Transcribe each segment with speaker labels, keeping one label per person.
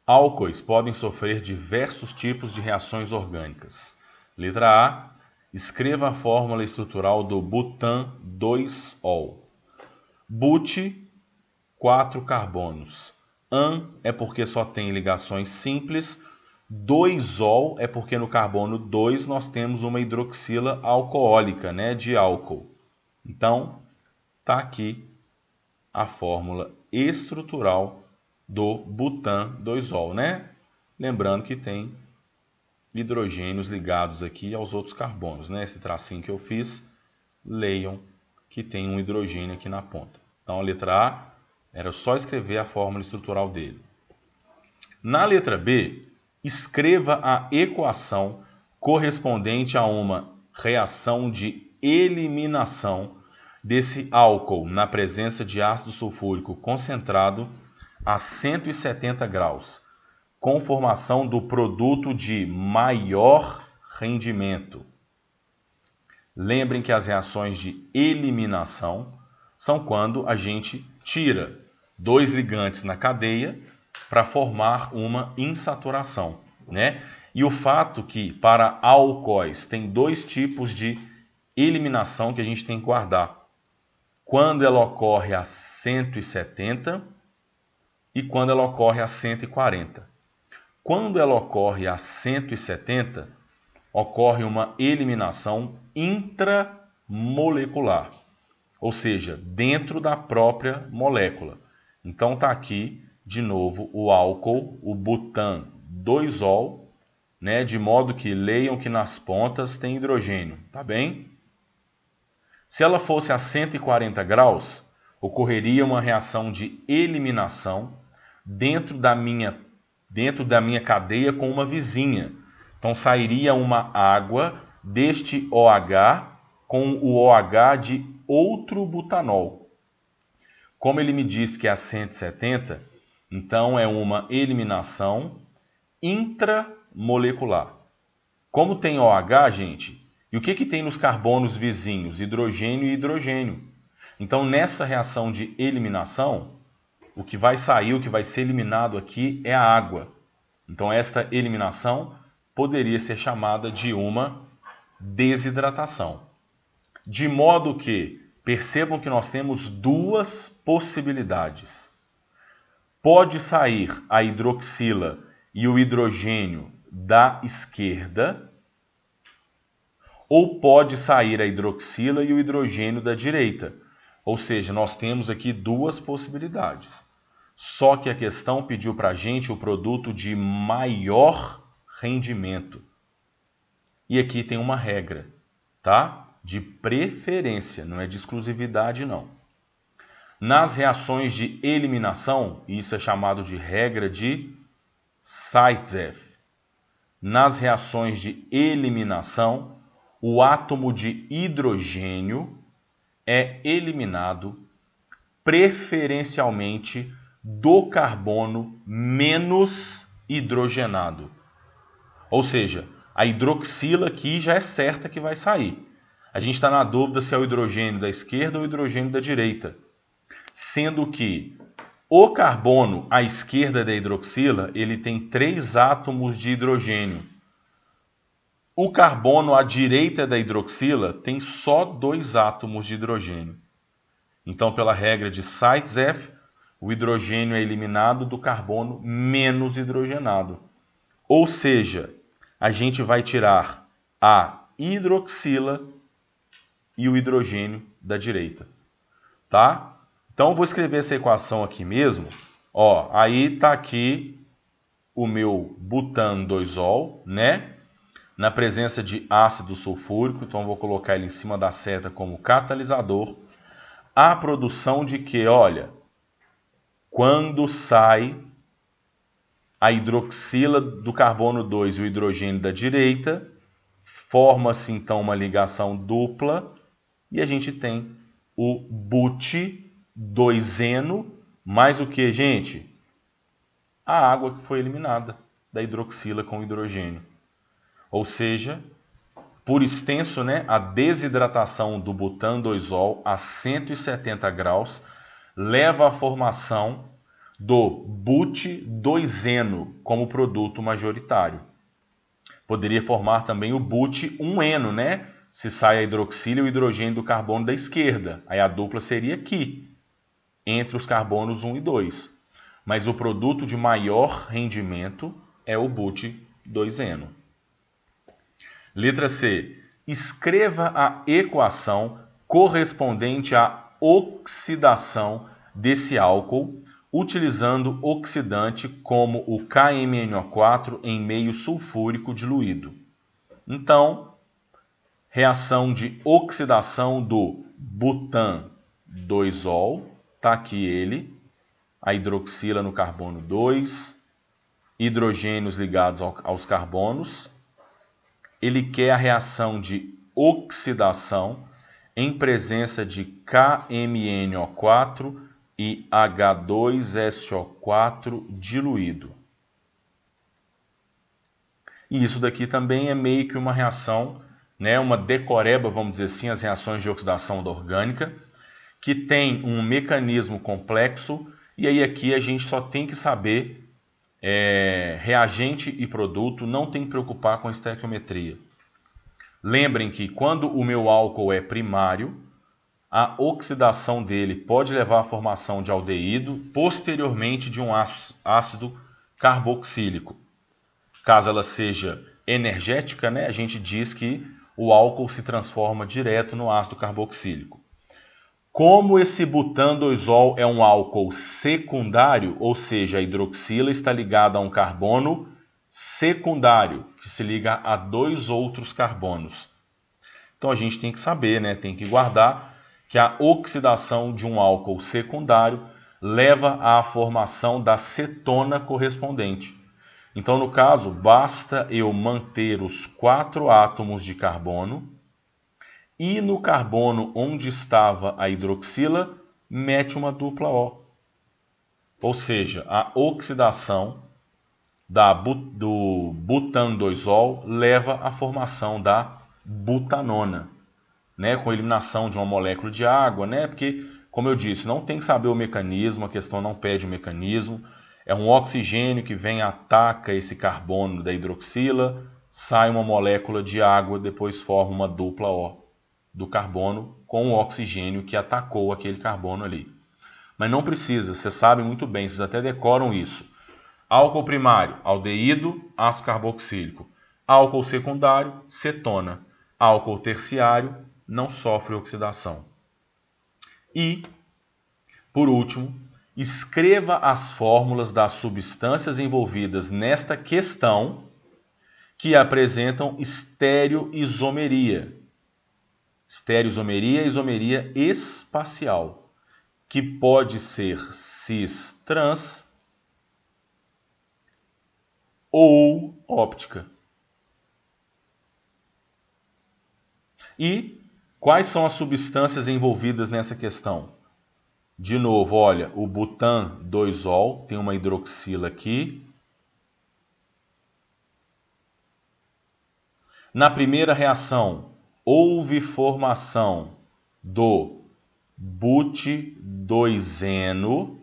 Speaker 1: Álcoois podem sofrer diversos tipos de reações orgânicas. Letra A. Escreva a fórmula estrutural do butan-2-ol. But, 4 carbonos. An é porque só tem ligações simples. 2-ol é porque no carbono 2 nós temos uma hidroxila alcoólica, né, de álcool. Então, está aqui a fórmula estrutural do butan-2-ol, né? Lembrando que tem hidrogênios ligados aqui aos outros carbonos, né? Esse tracinho que eu fiz, leiam que tem um hidrogênio aqui na ponta. Então, a letra A era só escrever a fórmula estrutural dele. Na letra B, escreva a equação correspondente a uma reação de eliminação desse álcool na presença de ácido sulfúrico concentrado a 170 graus, com formação do produto de maior rendimento. Lembrem que as reações de eliminação são quando a gente tira dois ligantes na cadeia para formar uma insaturação, né? E o fato que para álcoois tem dois tipos de eliminação que a gente tem que guardar. Quando ela ocorre a 170 e quando ela ocorre a 140. Quando ela ocorre a 170, ocorre uma eliminação intramolecular, ou seja, dentro da própria molécula. Então está aqui, de novo, o álcool, o butan-2-ol, né, de modo que leiam que nas pontas tem hidrogênio, tá bem? Se ela fosse a 140 graus, ocorreria uma reação de eliminação dentro da minha cadeia com uma vizinha. Então sairia uma água deste OH com o OH de outro butanol. Como ele me disse que é a 170, então é uma eliminação intramolecular. Como tem OH, gente, e o que tem nos carbonos vizinhos? Hidrogênio e hidrogênio. Então nessa reação de eliminação, o que vai sair, o que vai ser eliminado aqui é a água. Então esta eliminação poderia ser chamada de uma desidratação. De modo que, percebam que nós temos duas possibilidades. Pode sair a hidroxila e o hidrogênio da esquerda, ou pode sair a hidroxila e o hidrogênio da direita. Ou seja, nós temos aqui duas possibilidades. Só que a questão pediu para a gente o produto de maior rendimento. E aqui tem uma regra, tá? De preferência, não é de exclusividade, não. Nas reações de eliminação, isso é chamado de regra de Zaitsev. Nas reações de eliminação, o átomo de hidrogênio é eliminado preferencialmente do carbono menos hidrogenado. Ou seja, a hidroxila aqui já é certa que vai sair. A gente está na dúvida se é o hidrogênio da esquerda ou o hidrogênio da direita. Sendo que o carbono à esquerda da hidroxila, ele tem 3 átomos de hidrogênio. O carbono à direita da hidroxila tem só 2 átomos de hidrogênio. Então, pela regra de Zaitsev, o hidrogênio é eliminado do carbono menos hidrogenado. Ou seja, a gente vai tirar a hidroxila e o hidrogênio da direita. Tá? Então, eu vou escrever essa equação aqui mesmo. Ó, aí está aqui o meu butan-2-ol, né? Na presença de ácido sulfúrico, então eu vou colocar ele em cima da seta como catalisador. A produção de que, olha, quando sai a hidroxila do carbono 2 e o hidrogênio da direita, forma-se então uma ligação dupla e a gente tem o but-2eno mais o que, gente? A água que foi eliminada da hidroxila com o hidrogênio. Ou seja, por extenso, né, a desidratação do butan-2-ol a 170 graus leva à formação do but-2-eno como produto majoritário. Poderia formar também o but-1-eno, né? Se sai a hidroxila e o hidrogênio do carbono da esquerda. Aí a dupla seria aqui, entre os carbonos 1 e 2. Mas o produto de maior rendimento é o but-2-eno. Letra C. Escreva a equação correspondente à oxidação desse álcool, utilizando oxidante como o KMNO4 em meio sulfúrico diluído. Então, reação de oxidação do butan-2-ol, está aqui ele, a hidroxila no carbono 2, hidrogênios ligados aos carbonos. Ele quer a reação de oxidação em presença de KMNO4 e H2SO4 diluído. E isso daqui também é meio que uma reação, né, uma decoreba, vamos dizer assim, as reações de oxidação da orgânica, que tem um mecanismo complexo, e aí aqui a gente só tem que saber reagente e produto, não tem que preocupar com a estequiometria. Lembrem que quando o meu álcool é primário, a oxidação dele pode levar à formação de aldeído, posteriormente de um ácido carboxílico. Caso ela seja energética, né, a gente diz que o álcool se transforma direto no ácido carboxílico. Como esse butan-2-ol é um álcool secundário, ou seja, a hidroxila está ligada a um carbono secundário, que se liga a dois outros carbonos. Então a gente tem que saber, né, tem que guardar que a oxidação de um álcool secundário leva à formação da cetona correspondente. Então, no caso, basta eu manter os 4 átomos de carbono e no carbono onde estava a hidroxila, mete uma dupla O. Ou seja, a oxidação do butan-2-ol leva à formação da butanona, né, com a eliminação de uma molécula de água, né, porque, como eu disse, não tem que saber o mecanismo, a questão não pede o mecanismo. É um oxigênio que vem, ataca esse carbono da hidroxila, sai uma molécula de água, depois forma uma dupla O do carbono com o oxigênio que atacou aquele carbono ali. Mas não precisa, vocês sabem muito bem, vocês até decoram isso. Álcool primário, aldeído, ácido carboxílico. Álcool secundário, cetona. Álcool terciário, não sofre oxidação. E, por último, escreva as fórmulas das substâncias envolvidas nesta questão que apresentam estereoisomeria. Estereoisomeria é isomeria espacial, que pode ser cis-trans ou óptica. E quais são as substâncias envolvidas nessa questão? De novo, olha, o butan-2-ol tem uma hidroxila aqui. Na primeira reação, houve formação do but-2-eno.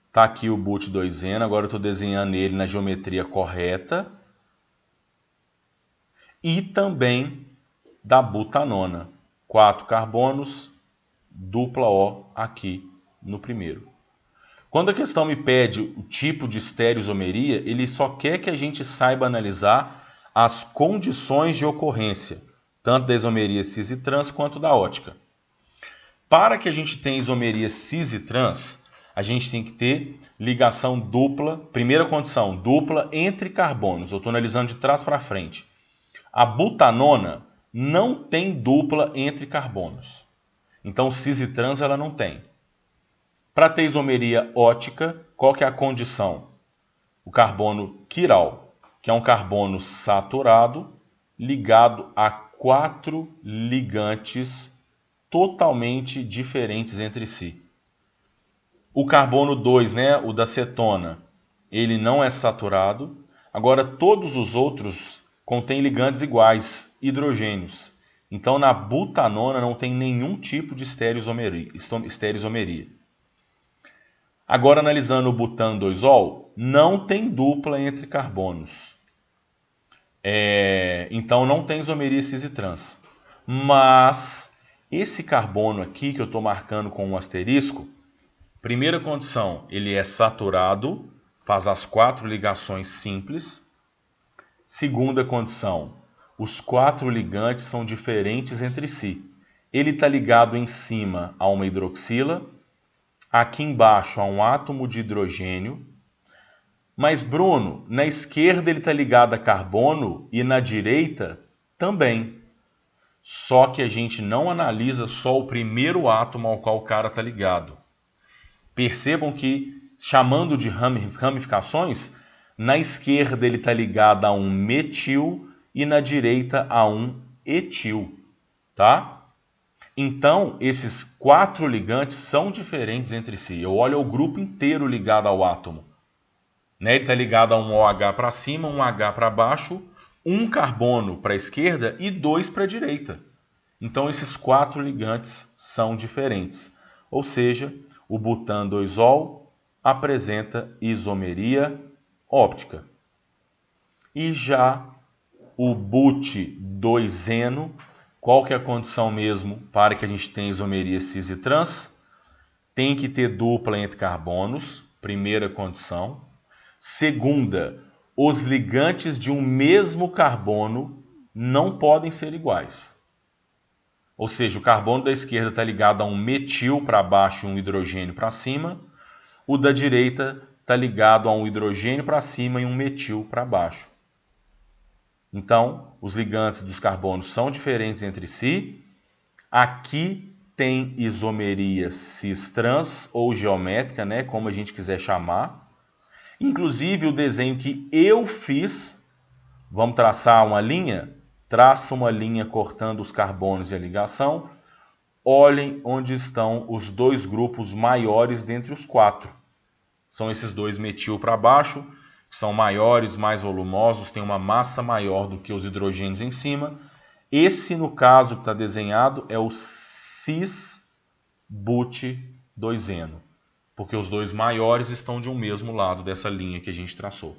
Speaker 1: Está aqui o but-2-eno, agora eu estou desenhando ele na geometria correta. E também da butanona. 4 carbonos, dupla O aqui no primeiro. Quando a questão me pede o tipo de estereoisomeria, ele só quer que a gente saiba analisar as condições de ocorrência, tanto da isomeria cis e trans quanto da ótica. Para que a gente tenha isomeria cis e trans, a gente tem que ter ligação dupla, primeira condição, dupla entre carbonos. Eu estou analisando de trás para frente. A butanona não tem dupla entre carbonos. Então, cis e trans ela não tem. Para ter isomeria ótica, qual que é a condição? O carbono quiral, que é um carbono saturado ligado a 4 ligantes totalmente diferentes entre si. O carbono 2, né, o da cetona, ele não é saturado. Agora, todos os outros contêm ligantes iguais, hidrogênios. Então, na butanona não tem nenhum tipo de estereoisomeria. Agora, analisando o butan 2-ol, não tem dupla entre carbonos. Então, não tem isomeria cis e trans. Mas, esse carbono aqui, que eu estou marcando com um asterisco, primeira condição, ele é saturado, faz as 4 ligações simples. Segunda condição, os 4 ligantes são diferentes entre si. Ele está ligado em cima a uma hidroxila, aqui embaixo a um átomo de hidrogênio. Mas, Bruno, na esquerda ele está ligado a carbono e na direita também. Só que a gente não analisa só o primeiro átomo ao qual o cara está ligado. Percebam que, chamando de ramificações, na esquerda ele está ligado a um metil e na direita a um etil, tá? Então, esses 4 ligantes são diferentes entre si. Eu olho o grupo inteiro ligado ao átomo. Ele está ligado a um OH para cima, um H para baixo, um carbono para a esquerda e 2 para a direita. Então, esses 4 ligantes são diferentes. Ou seja, o butan 2-ol apresenta isomeria óptica. E já o but 2-eno, qual que é a condição mesmo para que a gente tenha isomeria cis e trans? Tem que ter dupla entre carbonos, primeira condição. Segunda, os ligantes de um mesmo carbono não podem ser iguais. Ou seja, o carbono da esquerda está ligado a um metil para baixo e um hidrogênio para cima. O da direita está ligado a um hidrogênio para cima e um metil para baixo. Então, os ligantes dos carbonos são diferentes entre si. Aqui tem isomeria cis-trans ou geométrica, né, como a gente quiser chamar. Inclusive, o desenho que eu fiz, vamos traçar uma linha? Traça uma linha cortando os carbonos e a ligação. Olhem onde estão os 2 grupos maiores dentre os 4. São esses 2 metil para baixo, que são maiores, mais volumosos, têm uma massa maior do que os hidrogênios em cima. Esse, no caso que está desenhado, é o cis-but 2-eno, porque os 2 maiores estão de um mesmo lado dessa linha que a gente traçou.